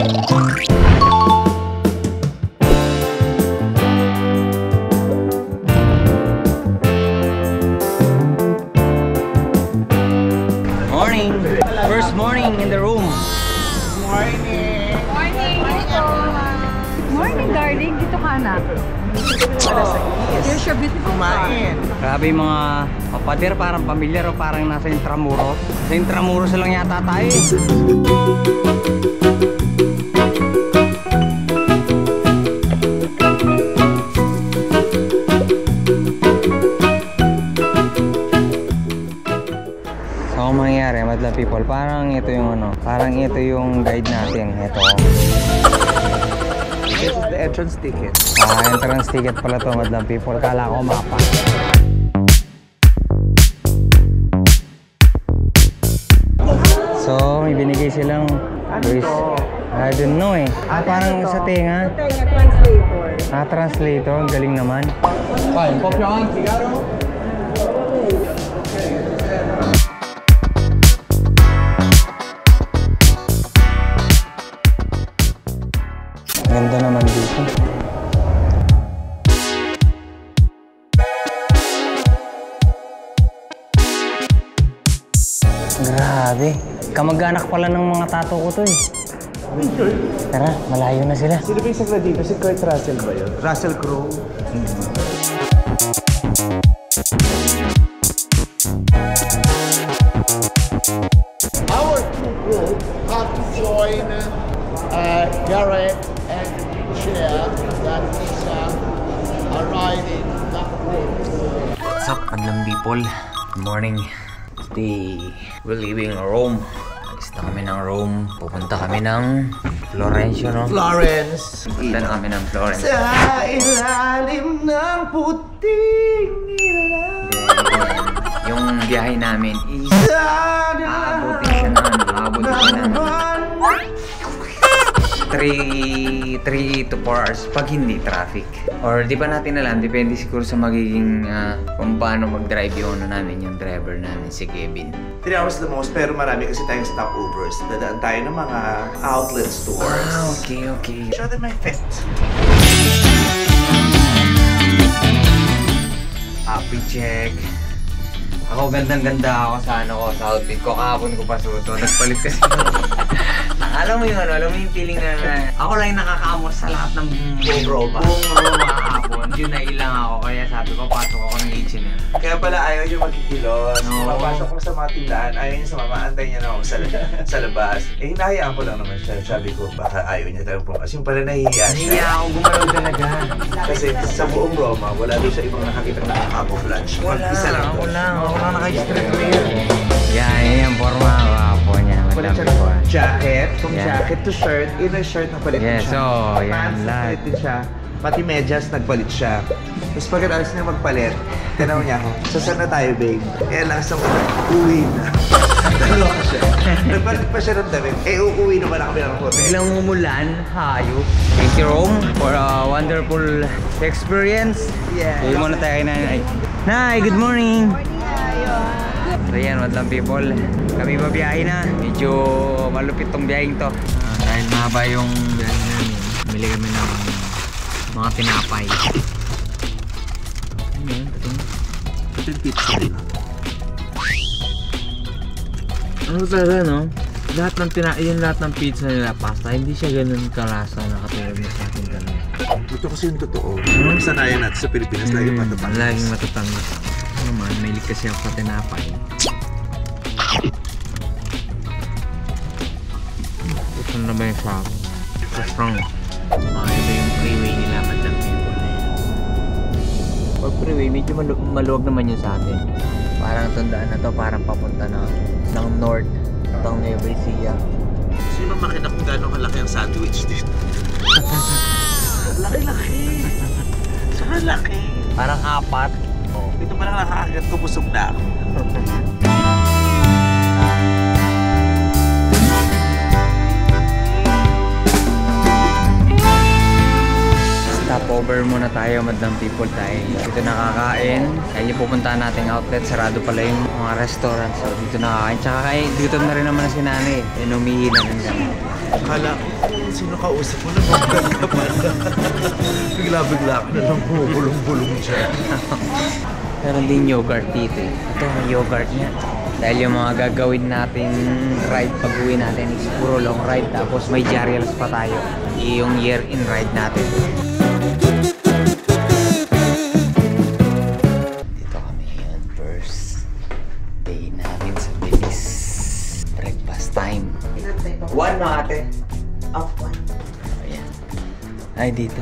Morning! First morning in the room. Morning! Morning! Morning, darling. Dito ka na. You're so beautiful. Kumain! Grabe yung mga kapader, parang pamilyar o parang nasa Intramuros. Sa Intramuros lang yata tayo. So, ang mangyayari, madla people, parang ito yung ano, parang ito yung guide natin. Ito. This is the entrance ticket. Entrance ticket pala to, madlang people. Kala ko mapa. So, may binigay silang I don't know eh. Parang sa tenga. Translator. Translator. Ang galing naman. Popcorn, cigarro. Ganda naman dito. Grabe. Kamag-anak pala ng mga tato ko to eh. Tara, malayo na sila. Sino ba yung sakla dito? Si Kurt Russell ba yun? Russell Crowe? Our two group have to join Garrett and Chair that is arriving that boat. What's up, madlang people? Good morning. Today, we're leaving Rome. Alis na kami ng Rome. Pupunta kami ng Florencio, no? Florence. Pupunta na kami ng Florence. Sa ilalim ng puting ilalim. Yung biyahe namin is aabutin siya ng 3 to 4 hours pag hindi traffic. Or di pa natin alam, depende siguro sa magiging kung paano mag-drive yung namin, yung driver namin, si Kevin. 3 hours the most, pero marami kasi tayong stopovers. Dadaan tayo ng mga outlet stores. Okay. Show them my fit. Happy check. Ako gandang-ganda ako sa sa outfit ko. Kahapon ko pa suto. Nagpalit kasi. Alam mo yung feeling na ako lang yung nakakaamos sa lahat ng buong Roma kahapon. Yun na ilang ako, kaya sabi ko, pasok ako ng H&M. Kaya pala ayaw niya magkikilos. No. Papasok ko sa mga tindahan, ayaw niya sa mama, antay niya na ako sa labas. Eh, hinahayaan ko lang naman siya. Sabi ko, baka ayaw niya tayo pumas. Yung pala nahihiya siya. Nahiya ako gumalaw talaga. Kasi sa buong Roma, wala doon siya ibang nakakita na camouflage. Mag-isa lang. Ako lang naka-strip clear. Yan yung forma po niya. Palit siya ng jacket, from jacket to shirt, inner shirt na palit din siya. Yan Pants, lahat. palit din siya. Pati medyas, nagpalit siya. Tapos pagkatapos niya magpalit, tinanong niya ako, saan na tayo, babe? Eh, last ng uwi na. Naloka siya. Nagpalit pa siya ng damit. Eh, uuwi naman na kami ng hotel. Biglang umulan, hayop. Thank you, Rome, for a wonderful experience. Yeah. Hindi muna tayo kay Nanay. Nay, good morning! So yan, madlang people. Kami babiyahe na. Medyo malupit tong biyaheng to. Dahil mahaba yung biyahe namin, bili kami ng mga tinapay. Ano yun? Ito yung pizza din. Ano talaga, no? Lahat ng pizza nila, pasta, hindi siya ganun kalasa na katulad na sa atin talaga. Ito kasi yung totoo. Sanayan natin sa Pilipinas, laging matatamis. Laging matatamis. Ano naman, may kasi ako sa tinapay. Ito na ba yung shop? So strong. Ito yung freeway nila, madlang people na yan. Or freeway, medyo maluwag naman yun sa atin. Parang tandaan na to, parang papunta ng north, ng Nueva Ecija. Sino makina kung gano'ng kalaki ang sandwich dito? Laki-laki! Sobrang laki! Parang 4. Dito pa lang nakakagat ko, busog na ako. Stopover Order muna tayo, madlang people tayo. Dito nakakain. Dahil yung pupuntahan nating outlet, sarado pala yung mga restaurant. So dito nakakain. Tsaka dito na rin naman si nanay. Umihi na rin kami. Akala ko, sino kausap mo na maganda pala. Bigla-bigla ka na lang bumubulong-bulong siya. Meron din yogurt dito eh. Ito, may yogurt niya. Dahil yung mga gagawin nating ride pag uwi natin is puro long ride. Tapos may Jarials pa tayo. Yung year-in ride natin. Dito kami ngayon. First day namin sa Belize. Breakfast time. 1 no ate? Off 1. Ayan. Ay dito.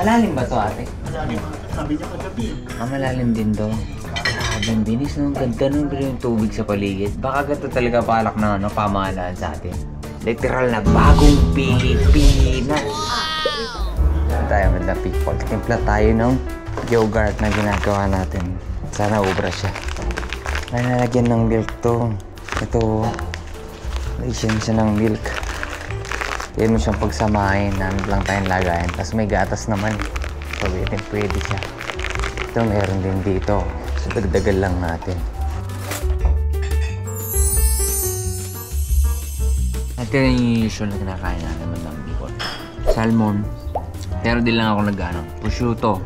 Malalim ba to ate? Malalim. Sabi niya kagabi. Malalim din to. Grabe, binis no. Ganda nung yung tubig sa paligid. Baka ganito talaga palak na pamahalaan sa atin. Literal na bagong Pilipinas. Tayo mga people. Timpla tayo ng yogurt na ginagawa natin. Sana ubra siya. May nalagyan ng milk to. Ito. Lagyan siya ng milk. Kaya mo siyang pagsamahin. Namin lang tayong lagayan. Tapos may gatas naman. So pwede siya. Ito meron din dito. So dagdagan lang natin. Ito yung usual na kinakain natin ng people. Salmon. Pero di lang ako nag-ano. Prosciutto.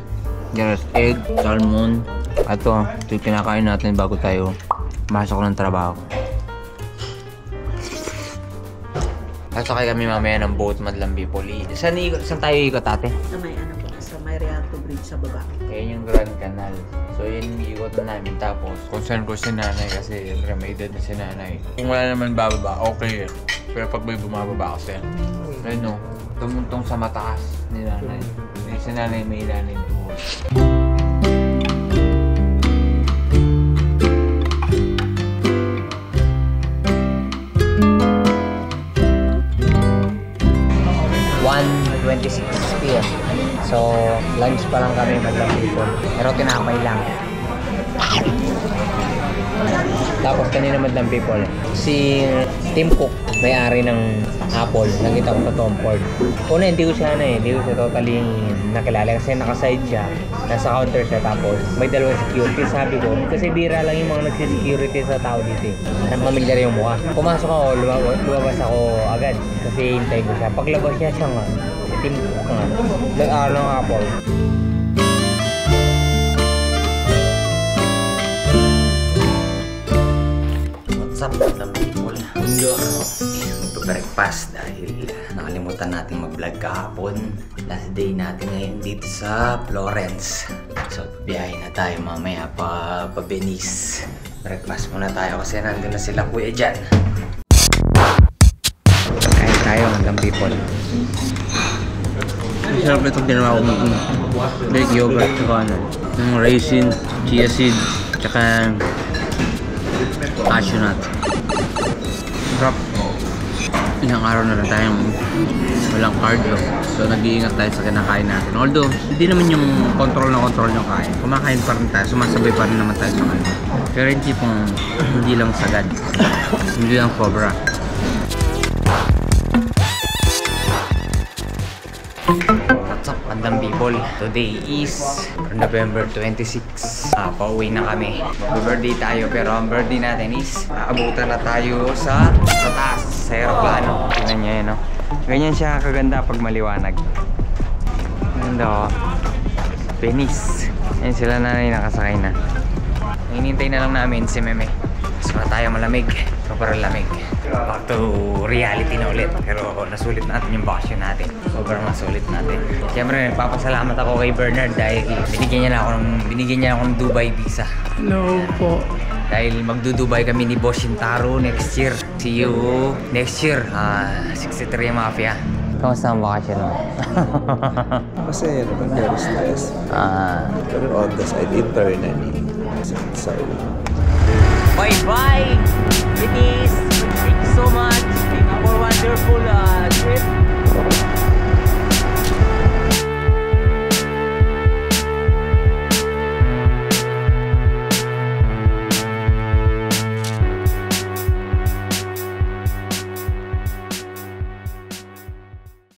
There's egg, salmon. Ito yung kinakain natin bago tayo masok ng trabaho. At saka kami mamaya ng boat madlang people. Saan tayo ikot ate? Sa may ano po, sa may Rialto Bridge sa baba. Kaya yung Grand Canal. So yun yung ikot na namin. Tapos concern ko si nanay kasi may edad na si nanay. Kung wala naman bababa, okay. Pero pag may bumababa kasi, ano, tumuntong sa mataas ni nanay. Si nanay may ilanay doon. PM. So, lunch pa lang kami madlang people. Pero tinapay lang. Tapos kanina madlang people, si Tim Cook, may-ari ng Apple, nakita ko sa Tom Ford. Una, hindi ko siya totally nakilala kasi nakaside siya, nasa counter siya, tapos may dalawang security. Sabi ko, kasi bira lang yung mga nagsisecurity sa tao dito eh. Pamilyar yung mukha. Pumasok ako, lumabas ako agad kasi hintayin ko siya. Paglabas niya siya nga, si Tim Cook nga, nag-aaral ng Apple. What's up mga people? Magpa-breakfast dahil nakalimutan natin mag-vlog kahapon. Last day natin ngayon dito sa Florence. So, biyahe na tayo mamaya pa Venice. Breakfast muna tayo kasi nandun na sila kuya dyan. Kain tayo hanggang people. Sarap itong ginawa ko ng Greek yogurt tsaka ano, yung raisin, chia seed, tsaka cashew nut. Sarap. Ilang araw na rin tayong walang cardio. So nag-iingat tayo sa kinakain natin. Although, hindi naman yung control yung kain. Kumakain pa rin tayo, sumasabay pa rin naman tayo sa kain. Pero yung tipong hindi lang sagad. Hindi lang sobra. What's up, bandang people? Today is November 26. Pauwi na kami. Mag-birthday tayo pero ang birthday natin is aabutan na tayo sa taas, sa aeroplano. Tingnan nyo yun, no? Ganyan siya kaganda pag maliwanag. Ganda, oh. Venice. Yan sila nanay nakasakay na. Hinintay na lang namin si Meme. Mas na tayo malamig. Sobrang lamig. Back to reality na ulit. Pero nasulit natin yung bakasyon natin. Sobrang nasulit natin. Siyempre, nagpapasalamat ako kay Bernard dahil binigyan niya ako ng Dubai visa. Hello po. Dahil magdu-Dubai kami ni Boss Shintaro next year. See you next year. 63 Mafia. Kamusta ang bakasyon mo? Masaya naman, very stress. Pero on the side, internally. So, bye-bye! Venice! Thank you so much! Thank you for wonderful trip!